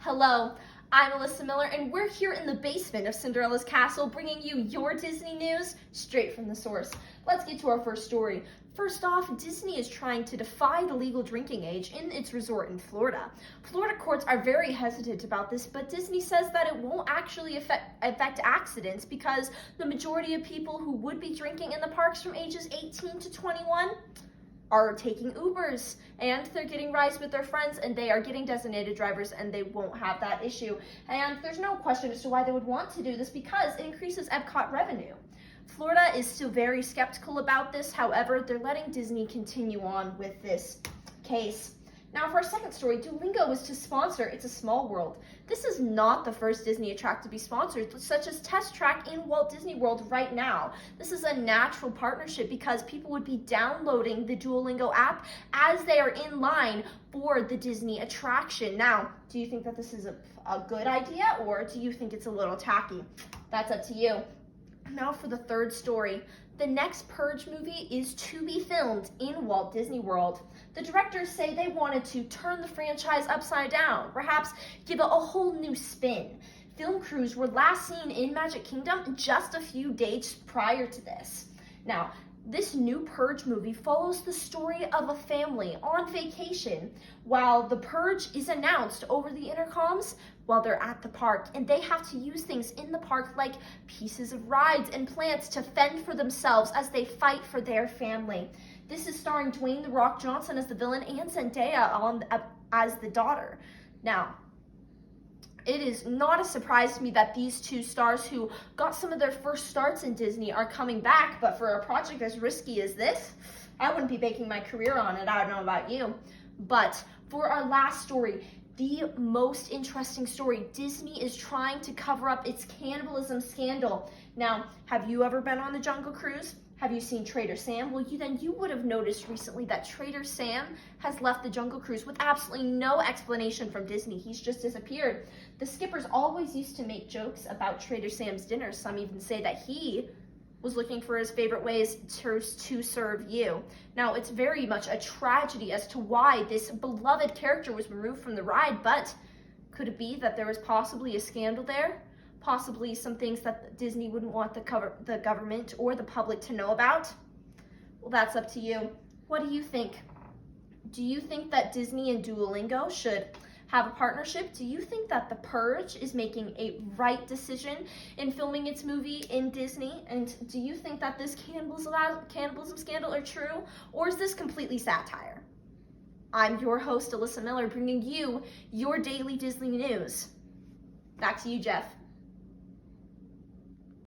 Hello, I'm Alyssa Miller, and we're here in the basement of Cinderella's castle bringing you your Disney news straight from the source. Let's get to our first story. First off, Disney is trying to defy the legal drinking age in its resort in Florida. Florida courts are very hesitant about this, but Disney says that it won't actually affect accidents because the majority of people who would be drinking in the parks from ages 18 to 21 are taking Ubers and they're getting rides with their friends and they are getting designated drivers and they won't have that issue. And there's no question as to why they would want to do this because it increases Epcot revenue. Florida is still very skeptical about this. However, they're letting Disney continue on with this case. Now for our second story, Duolingo was to sponsor It's a Small World. This is not the first Disney attract to be sponsored, such as Test Track in Walt Disney World right now. This is a natural partnership because people would be downloading the Duolingo app as they are in line for the Disney attraction. Now, do you think that this is a good idea or do you think it's a little tacky? That's up to you. Now for the third story. The next Purge movie is to be filmed in Walt Disney World. The directors say they wanted to turn the franchise upside down, perhaps give it a whole new spin. Film crews were last seen in Magic Kingdom just a few days prior to this. Now, this new Purge movie follows the story of a family on vacation while the Purge is announced over the intercoms while they're at the park, and they have to use things in the park like pieces of rides and plants to fend for themselves as they fight for their family. This is starring Dwayne "The Rock" Johnson as the villain and Zendaya as the daughter. Now, it is not a surprise to me that these two stars who got some of their first starts in Disney are coming back, but for a project as risky as this, I wouldn't be baking my career on it. I don't know about you. But for our last story, the most interesting story, Disney is trying to cover up its cannibalism scandal. Now, have you ever been on the Jungle Cruise? Have you seen Trader Sam? Well, you would have noticed recently that Trader Sam has left the Jungle Cruise with absolutely no explanation from Disney. He's just disappeared. The skippers always used to make jokes about Trader Sam's dinner. Some even say that he was looking for his favorite ways to serve you. Now, it's very much a tragedy as to why this beloved character was removed from the ride, but could it be that there was possibly a scandal there? Possibly some things that Disney wouldn't want the government or the public to know about? Well, that's up to you. What do you think? Do you think that Disney and Duolingo should have a partnership? Do you think that The Purge is making a right decision in filming its movie in Disney? And do you think that this cannibalism scandal are true? Or is this completely satire? I'm your host, Alyssa Miller, bringing you your daily Disney news. Back to you, Jeff.